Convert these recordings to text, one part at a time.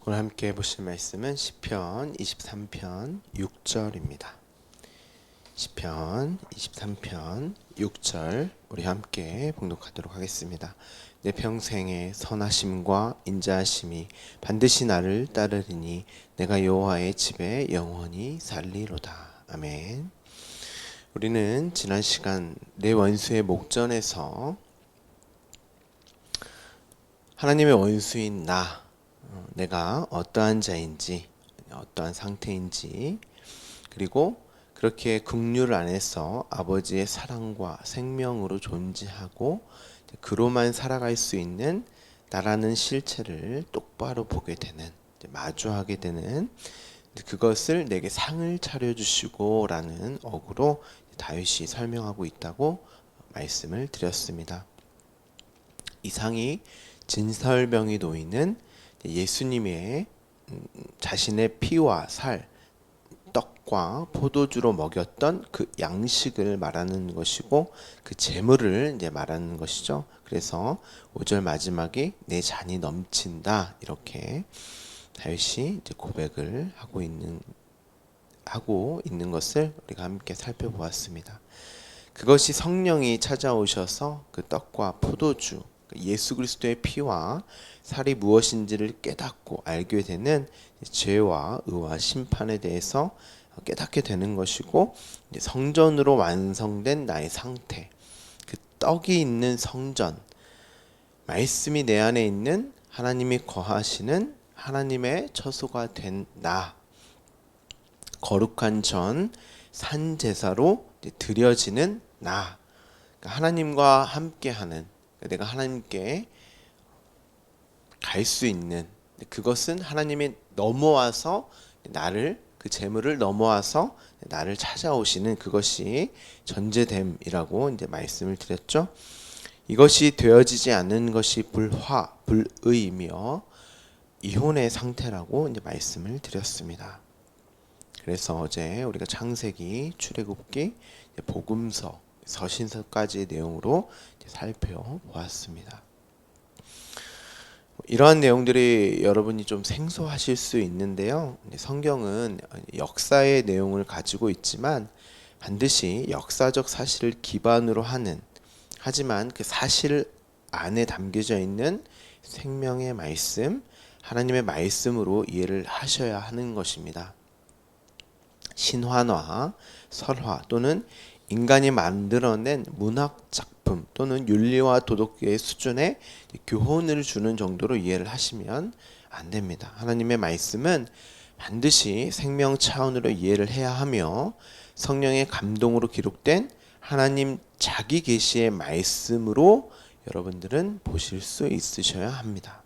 오늘 함께 보실 말씀은 시편 23편 6절입니다. 시편 23편 6절 우리 함께 봉독하도록 하겠습니다. 내 평생의 선하심과 인자하심이 반드시 나를 따르리니 내가 여호와의 집에 영원히 살리로다. 아멘. 우리는 지난 시간 내 원수의 목전에서 하나님의 원수인 내가 어떠한 자인지, 어떠한 상태인지, 그리고 그렇게 긍휼 안에서 아버지의 사랑과 생명으로 존재하고 그로만 살아갈 수 있는 나라는 실체를 똑바로 보게 되는, 마주하게 되는, 그것을 내게 상을 차려주시고 라는 어구로 다윗이 설명하고 있다고 말씀을 드렸습니다. 이 상이 진설병이 놓이는 예수님의 자신의 피와 살, 떡과 포도주로 먹였던 그 양식을 말하는 것이고 그 재물을 이제 말하는 것이죠. 그래서 5절 마지막에 내 잔이 넘친다 이렇게 다윗이 이제 고백을 하고 있는 것을 우리가 함께 살펴보았습니다. 그것이 성령이 찾아오셔서 그 떡과 포도주, 예수 그리스도의 피와 살이 무엇인지를 깨닫고 알게 되는 죄와 의와 심판에 대해서 깨닫게 되는 것이고, 성전으로 완성된 나의 상태, 그 떡이 있는 성전, 말씀이 내 안에 있는 하나님이 거하시는 하나님의 처소가 된 거룩한 전 산제사로 드려지는 그러니까 하나님과 함께하는, 내가 하나님께 갈 수 있는, 그것은 하나님이 넘어와서 그 재물을 넘어와서 나를 찾아오시는 그것이 전제됨이라고 이제 말씀을 드렸죠. 이것이 되어지지 않는 것이 불의이며 이혼의 상태라고 이제 말씀을 드렸습니다. 그래서 어제 우리가 창세기, 출애굽기, 복음서, 서신서까지의 내용으로 살펴보았습니다. 이러한 내용들이 여러분이 좀 생소하실 수 있는데요. 성경은 역사의 내용을 가지고 있지만 반드시 역사적 사실을 기반으로 하지만 그 사실 안에 담겨져 있는 생명의 말씀, 하나님의 말씀으로 이해를 하셔야 하는 것입니다. 신화나 설화 또는 인간이 만들어낸 문학 작품 또는 윤리와 도덕의 수준의 교훈을 주는 정도로 이해를 하시면 안 됩니다. 하나님의 말씀은 반드시 생명 차원으로 이해를 해야 하며 성령의 감동으로 기록된 하나님 자기 계시의 말씀으로 여러분들은 보실 수 있으셔야 합니다.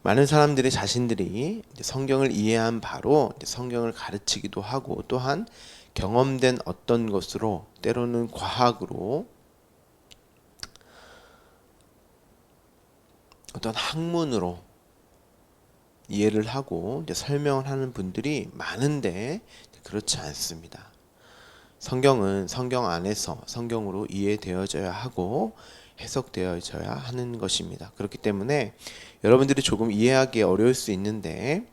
많은 사람들이 자신들이 성경을 이해한 바로 성경을 가르치기도 하고, 또한 경험된 어떤 것으로, 때로는 과학으로, 어떤 학문으로 이해를 하고 설명을 하는 분들이 많은데 그렇지 않습니다. 성경은 성경 안에서 성경으로 이해되어져야 하고 해석되어져야 하는 것입니다. 그렇기 때문에 여러분들이 조금 이해하기 어려울 수 있는데,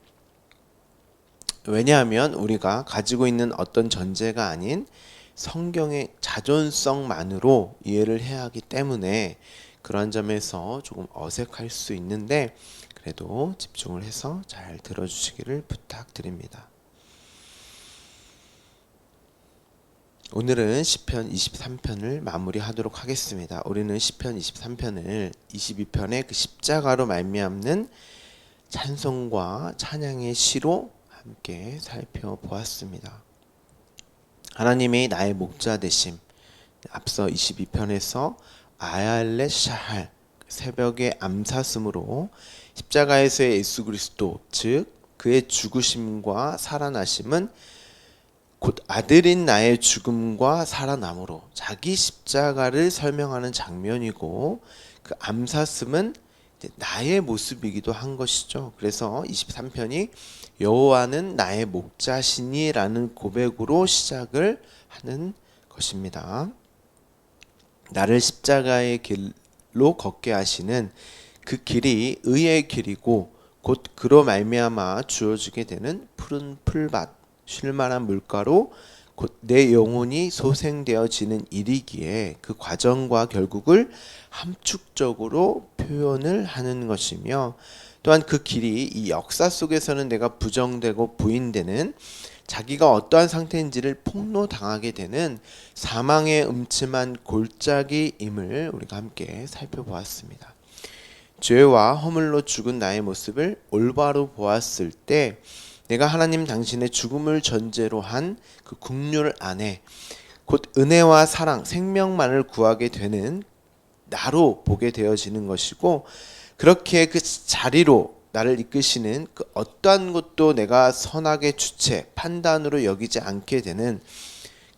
왜냐하면 우리가 가지고 있는 어떤 전제가 아닌 성경의 자존성만으로 이해를 해야 하기 때문에 그러한 점에서 조금 어색할 수 있는데, 그래도 집중을 해서 잘 들어주시기를 부탁드립니다. 오늘은 시편 23편을 마무리하도록 하겠습니다. 우리는 시편 23편을 22편의 그 십자가로 말미암는 찬송과 찬양의 시로 함께 살펴보았습니다. 하나님이 나의 목자 되심, 앞서 22편에서 아얄렛 샤할, 새벽의 암사슴으로 십자가에서의 예수 그리스도, 즉 그의 죽으심과 살아나심은 곧 아들인 나의 죽음과 살아남으로, 자기 십자가를 설명하는 장면이고, 그 암사슴은 나의 모습이기도 한 것이죠. 그래서 23편이 여호와는 나의 목자시니 라는 고백으로 시작을 하는 것입니다. 나를 십자가의 길로 걷게 하시는 그 길이 의의 길이고 곧 그로 말미암아 주어지게 되는 푸른 풀밭, 쉴만한 물가로 곧 내 영혼이 소생되어지는 일이기에 그 과정과 결국을 함축적으로 표현을 하는 것이며, 또한 그 길이 이 역사 속에서는 내가 부정되고 부인되는, 자기가 어떠한 상태인지를 폭로당하게 되는 사망의 음침한 골짜기임을 우리가 함께 살펴보았습니다. 죄와 허물로 죽은 나의 모습을 올바로 보았을 때 내가 하나님 당신의 죽음을 전제로 한 그 국률 안에 곧 은혜와 사랑, 생명만을 구하게 되는 나로 보게 되어지는 것이고, 그렇게 그 자리로 나를 이끄시는 그 어떠한 것도 내가 선악의 주체, 판단으로 여기지 않게 되는,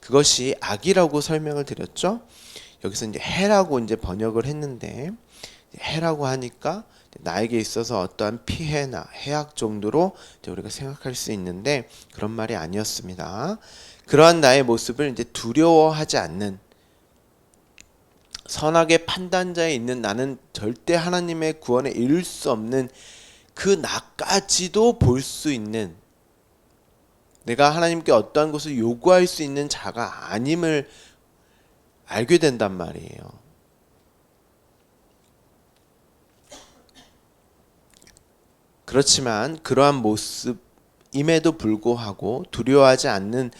그것이 악이라고 설명을 드렸죠. 여기서 이제 해라고 이제 번역을 했는데, 해라고 하니까 나에게 있어서 어떠한 피해나 해악 정도로 우리가 생각할 수 있는데, 그런 말이 아니었습니다. 그러한 나의 모습을 이제 두려워하지 않는, 선악의 판단자에 있는 나는 절대 하나님의 구원에 이를 수 없는 그 나까지도 볼 수 있는, 내가 하나님께 어떠한 것을 요구할 수 있는 자가 아님을 알게 된단 말이에요. 그렇지만 그러한 모습임에도 불구하고 두려워하지 않는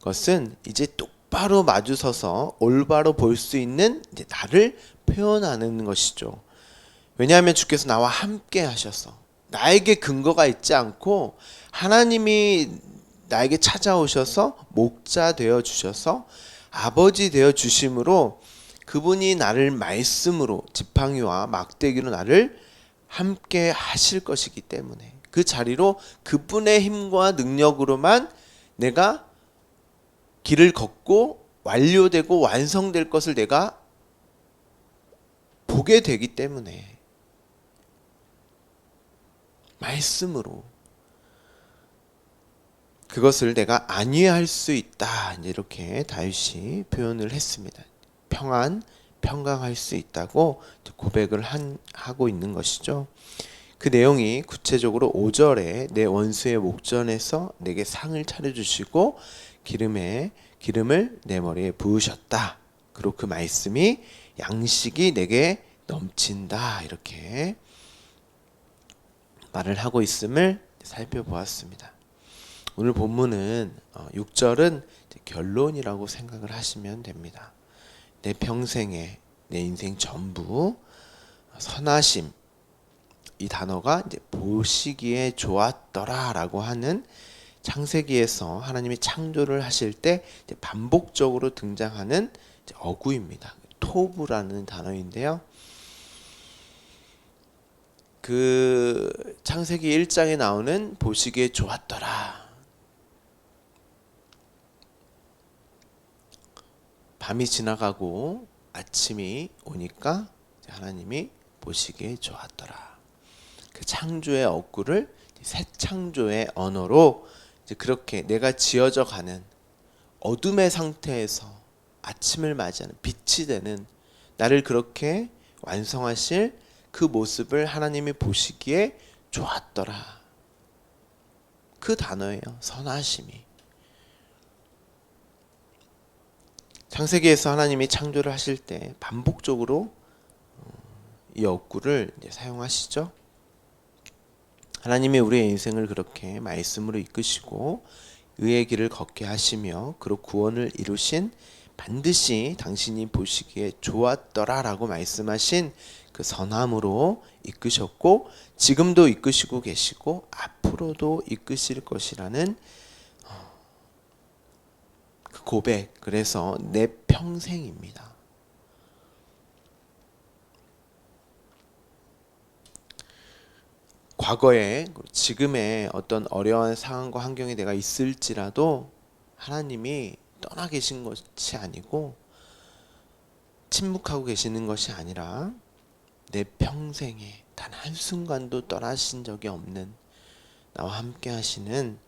것은 이제 똑바로 마주서서 올바로 볼 수 있는 이제 나를 표현하는 것이죠. 왜냐하면 주께서 나와 함께 하셔서, 나에게 근거가 있지 않고 하나님이 나에게 찾아오셔서 목자 되어 주셔서 아버지 되어 주심으로, 그분이 나를 말씀으로 지팡이와 막대기로 나를 함께 하실 것이기 때문에, 그 자리로 그분의 힘과 능력으로만 내가 길을 걷고 완료되고 완성될 것을 내가 보게 되기 때문에, 말씀으로 그것을 내가 안위할 수 있다, 이렇게 다윗이 표현을 했습니다. 평강할 수 있다고 고백을 하고 있는 것이죠. 그 내용이 구체적으로 5절에 내 원수의 목전에서 내게 상을 차려주시고 기름을 내 머리에 부으셨다. 그리고 그 말씀이 양식이 내게 넘친다, 이렇게 말을 하고 있음을 살펴보았습니다. 오늘 본문은 6절은 결론이라고 생각을 하시면 됩니다. 내 평생에, 내 인생 전부 선하심, 이 단어가 이제 보시기에 좋았더라라고 하는, 창세기에서 하나님이 창조를 하실 때 이제 반복적으로 등장하는 이제 어구입니다. 토부라는 단어인데요. 그 창세기 1장에 나오는 보시기에 좋았더라, 밤이 지나가고 아침이 오니까 하나님이 보시기에 좋았더라. 그 창조의 어구를 새 창조의 언어로 이제 그렇게 내가 지어져 가는 어둠의 상태에서 아침을 맞이하는 빛이 되는 나를 그렇게 완성하실 그 모습을 하나님이 보시기에 좋았더라. 그 단어예요. 선하심이. 창세기에서 하나님이 창조를 하실 때 반복적으로 이 어구를 이제 사용하시죠. 하나님이 우리의 인생을 그렇게 말씀으로 이끄시고 의의 길을 걷게 하시며 그로 구원을 이루신, 반드시 당신이 보시기에 좋았더라라고 말씀하신 그 선함으로 이끄셨고, 지금도 이끄시고 계시고 앞으로도 이끄실 것이라는 그 고백. 그래서 내 평생입니다. 과거에, 지금의 어떤 어려운 상황과 환경에 내가 있을지라도 하나님이 떠나 계신 것이 아니고 침묵하고 계시는 것이 아니라 내 평생에 단 한순간도 떠나신 적이 없는, 나와 함께 하시는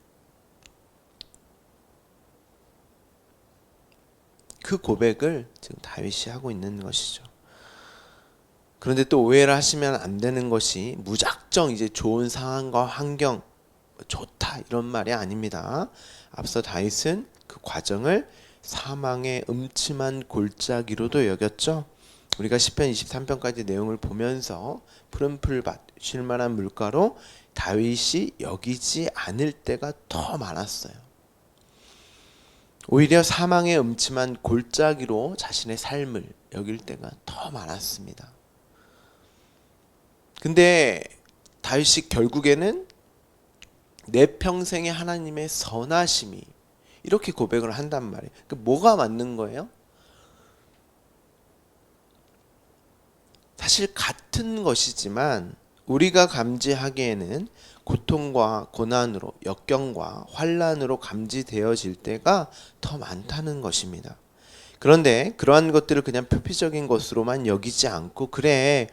그 고백을 지금 다윗이 하고 있는 것이죠. 그런데 또 오해를 하시면 안 되는 것이, 무작정 특정 이제 좋은 상황과 환경 좋다 이런 말이 아닙니다. 앞서 다윗은 그 과정을 사망의 음침한 골짜기로도 여겼죠. 우리가 시편 23편까지 내용을 보면서 푸른 풀밭 쉴만한 물가로 다윗이 여기지 않을 때가 더 많았어요. 오히려 사망의 음침한 골짜기로 자신의 삶을 여길 때가 더 많았습니다. 근데 다윗이 결국에는 내 평생에 하나님의 선하심이 이렇게 고백을 한단 말이에요. 뭐가 맞는 거예요? 사실 같은 것이지만 우리가 감지하기에는 고통과 고난으로 역경과 환난으로 감지되어질 때가 더 많다는 것입니다. 그런데 그러한 것들을 그냥 표피적인 것으로만 여기지 않고 그래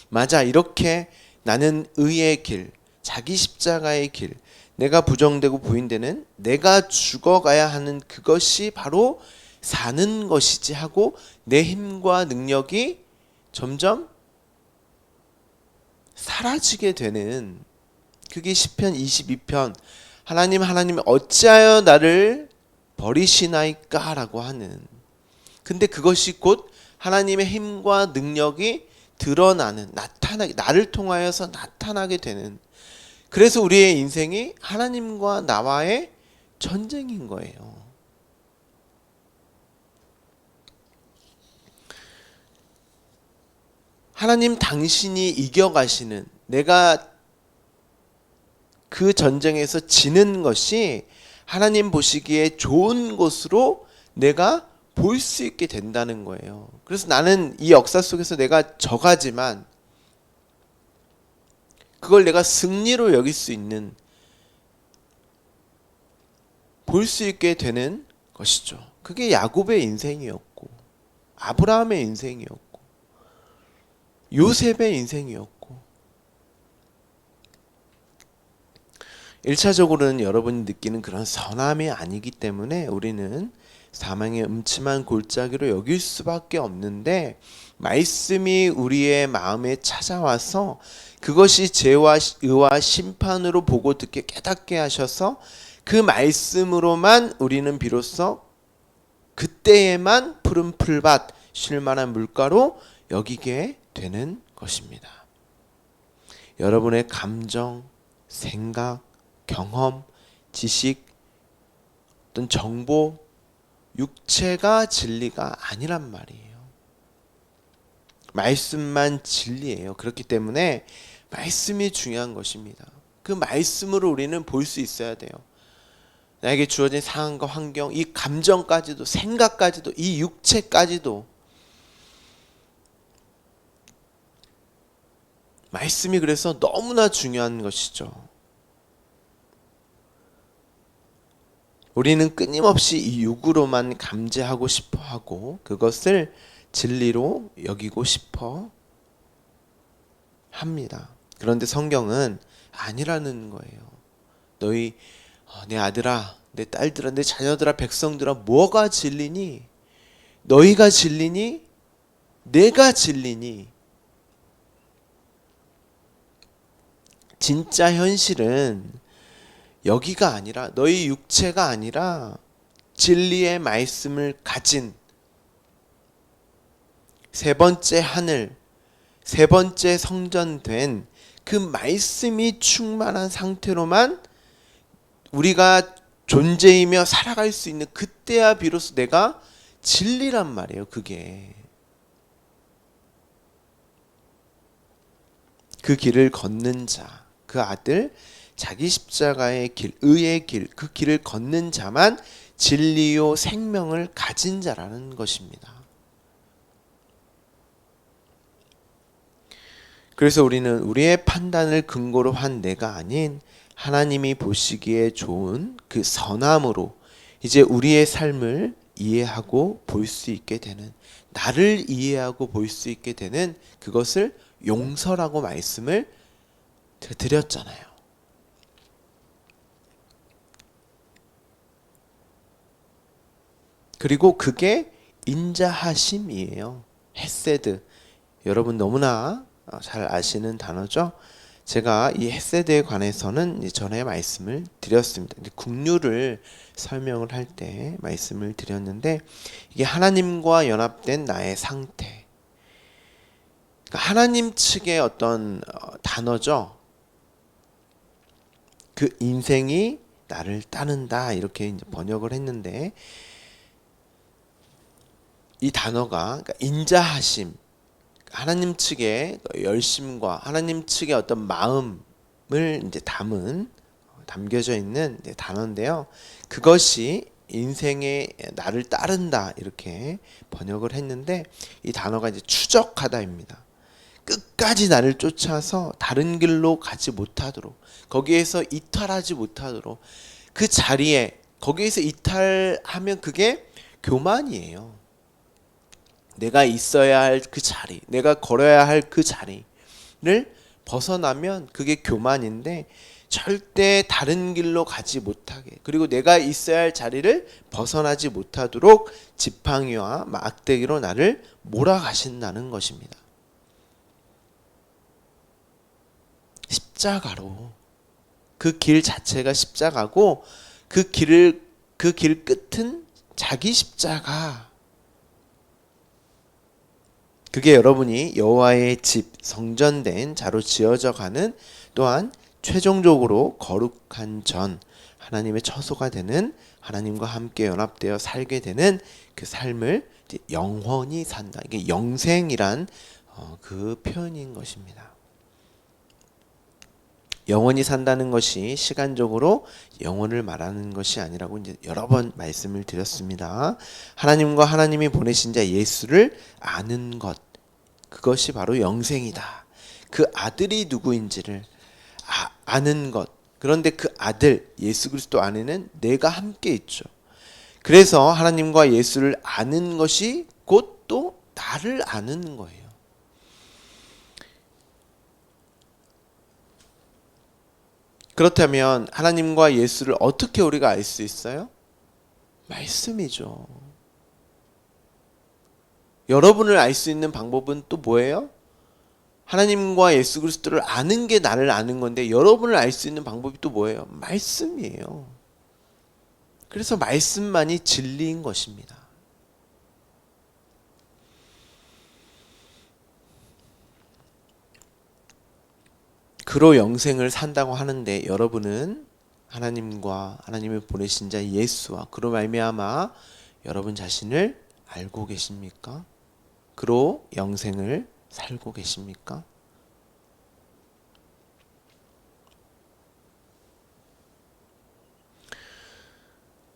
맞아 이렇게 나는 의의 길 자기 십자가의 길 내가 부정되고 부인되는 내가 죽어가야 하는 그것이 바로 사는 것이지 하고 내 힘과 능력이 점점 사라지게 되는 그게 시편 22편 하나님 어찌하여 나를 버리시나이까 라고 하는 근데 그것이 곧 하나님의 힘과 능력이 드러나는 나타나게 나를 통하여서 나타나게 되는 그래서 우리의 인생이 하나님과 나와의 전쟁인 거예요. 하나님 당신이 이겨가시는 내가 그 전쟁에서 지는 것이 하나님 보시기에 좋은 것으로 내가 볼 수 있게 된다는 거예요. 그래서 나는 이 역사 속에서 내가 져가지만 그걸 내가 승리로 여길 수 있는 볼 수 있게 되는 것이죠. 그게 야곱의 인생이었고 아브라함의 인생이었고 요셉의 인생이었고 1차적으로는 여러분이 느끼는 그런 선함이 아니기 때문에 우리는 사망의 음침한 골짜기로 여길 수밖에 없는데 말씀이 우리의 마음에 찾아와서 그것이 죄와 의와 심판으로 보고 듣게 깨닫게 하셔서 그 말씀으로만 우리는 비로소 그때에만 푸른 풀밭 쉴만한 물가로 여기게 되는 것입니다. 여러분의 감정, 생각, 경험, 지식, 어떤 정보, 육체가 진리가 아니란 말이에요. 말씀만 진리예요. 그렇기 때문에 말씀이 중요한 것입니다. 그 말씀으로 우리는 볼 수 있어야 돼요. 나에게 주어진 상황과 환경, 이 감정까지도, 생각까지도, 이 육체까지도 말씀이 그래서 너무나 중요한 것이죠. 우리는 끊임없이 이 육으로만 감지하고 싶어 하고 그것을 진리로 여기고 싶어 합니다. 그런데 성경은 아니라는 거예요. 너희 내 아들아, 내 딸들아, 내 자녀들아, 백성들아 뭐가 진리니? 너희가 진리니? 내가 진리니? 진짜 현실은 여기가 아니라 너희 육체가 아니라 진리의 말씀을 가진 세 번째 하늘, 세 번째 성전된 그 말씀이 충만한 상태로만 우리가 존재이며 살아갈 수 있는 그때야 비로소 내가 진리란 말이에요. 그게 그 길을 걷는 자, 그 아들 자기 십자가의 길, 의의 길, 그 길을 걷는 자만 진리요 생명을 가진 자라는 것입니다. 그래서 우리는 우리의 판단을 근거로 한 내가 아닌 하나님이 보시기에 좋은 그 선함으로 이제 우리의 삶을 이해하고 볼 수 있게 되는 나를 이해하고 볼 수 있게 되는 그것을 용서라고 말씀을 드렸잖아요. 그리고 그게 인자하심이에요. 헤세드. 여러분 너무나 잘 아시는 단어죠. 제가 이 헤세드에 관해서는 전에 말씀을 드렸습니다. 국류를 설명을 할 때 말씀을 드렸는데, 이게 하나님과 연합된 나의 상태, 그러니까 하나님 측의 어떤 단어죠. 그 인생이 나를 따른다, 이렇게 이제 번역을 했는데, 이 단어가 그러니까 인자하심, 하나님 측의 열심과 하나님 측의 어떤 마음을 이제 담겨져 있는 단어인데요. 그것이 인생의 나를 따른다, 이렇게 번역을 했는데, 이 단어가 이제 추적하다입니다. 끝까지 나를 쫓아서 다른 길로 가지 못하도록, 거기에서 이탈하지 못하도록, 그 자리에 거기에서 이탈하면 그게 교만이에요. 내가 있어야 할 그 자리, 내가 걸어야 할 그 자리를 벗어나면 그게 교만인데, 절대 다른 길로 가지 못하게, 그리고 내가 있어야 할 자리를 벗어나지 못하도록 지팡이와 막대기로 나를 몰아가신다는 것입니다. 십자가로, 그 길 자체가 십자가고, 그 길 끝은 자기 십자가. 그게 여러분이 여호와의 집, 성전된 자로 지어져 가는, 또한 최종적으로 거룩한 전, 하나님의 처소가 되는, 하나님과 함께 연합되어 살게 되는 그 삶을 영원히 산다. 이게 영생이란 그 표현인 것입니다. 영원히 산다는 것이 시간적으로 영원을 말하는 것이 아니라고 이제 여러 번 말씀을 드렸습니다. 하나님과 하나님이 보내신 자 예수를 아는 것, 그것이 바로 영생이다. 그 아들이 누구인지를 아는 것. 그런데 그 아들 예수 그리스도 안에는 내가 함께 있죠. 그래서 하나님과 예수를 아는 것이 곧 또 나를 아는 거예요. 그렇다면 하나님과 예수를 어떻게 우리가 알 수 있어요? 말씀이죠. 여러분을 알 수 있는 방법은 또 뭐예요? 하나님과 예수 그리스도를 아는 게 나를 아는 건데, 여러분을 알 수 있는 방법이 또 뭐예요? 말씀이에요. 그래서 말씀만이 진리인 것입니다. 그로 영생을 산다고 하는데, 여러분은 하나님과 하나님이 보내신 자 예수와 그로 말미암아 여러분 자신을 알고 계십니까? 그로 영생을 살고 계십니까?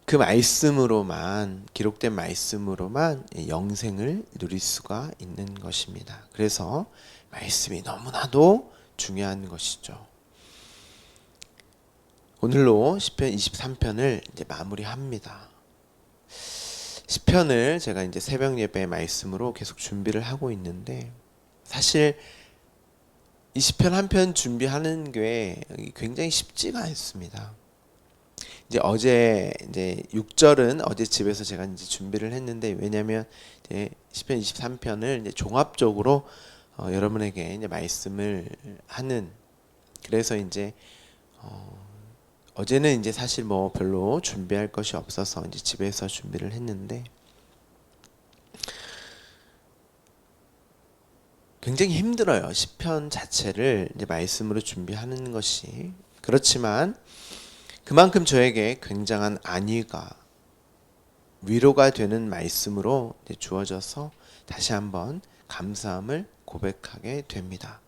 그 말씀으로만, 기록된 말씀으로만 영생을 누릴 수가 있는 것입니다. 그래서 말씀이 너무나도 중요한 것이죠. 오늘로 시편 23편을 이제 마무리합니다. 시편을 제가 이제 새벽 예배 말씀으로 계속 준비를 하고 있는데, 사실 이 시편 한 편 준비하는 게 굉장히 쉽지가 않습니다. 이제 어제 이제 6절은 어제 집에서 제가 이제 준비를 했는데, 왜냐하면 이제 시편 23편을 이제 종합적으로 여러분에게 이제 말씀을 하는, 그래서 이제 어제는 이제 사실 뭐 별로 준비할 것이 없어서 이제 집에서 준비를 했는데, 굉장히 힘들어요. 시편 자체를 이제 말씀으로 준비하는 것이. 그렇지만 그만큼 저에게 굉장한 안위가, 위로가 되는 말씀으로 주어져서 다시 한번 감사함을 고백하게 됩니다.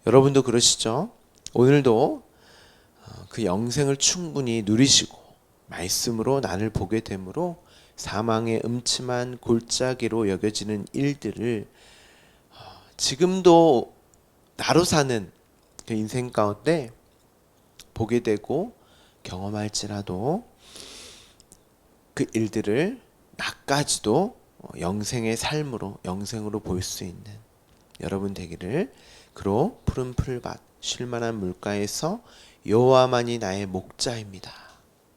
여러분도 그러시죠? 오늘도 그 영생을 충분히 누리시고 말씀으로 나를 보게 되므로 사망의 음침한 골짜기로 여겨지는 일들을 지금도 나로 사는 그 인생 가운데 보게 되고 경험할지라도, 그 일들을 나까지도 영생의 삶으로, 영생으로 볼 수 있는 여러분 되기를, 그로 푸른 풀밭 쉴만한 물가에서 여호와만이 나의 목자입니다.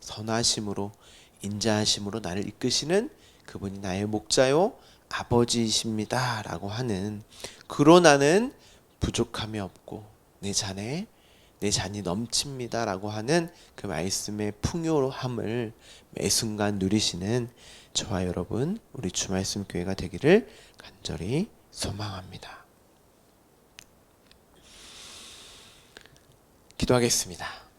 선하심으로 인자하심으로 나를 이끄시는 그분이 나의 목자요 아버지이십니다 라고 하는, 그로 나는 부족함이 없고 내 잔이 넘칩니다라고 하는 그 말씀의 풍요함을 매 순간 누리시는 저와 여러분, 우리 주말씀 교회가 되기를 간절히 소망합니다. 기도하겠습니다.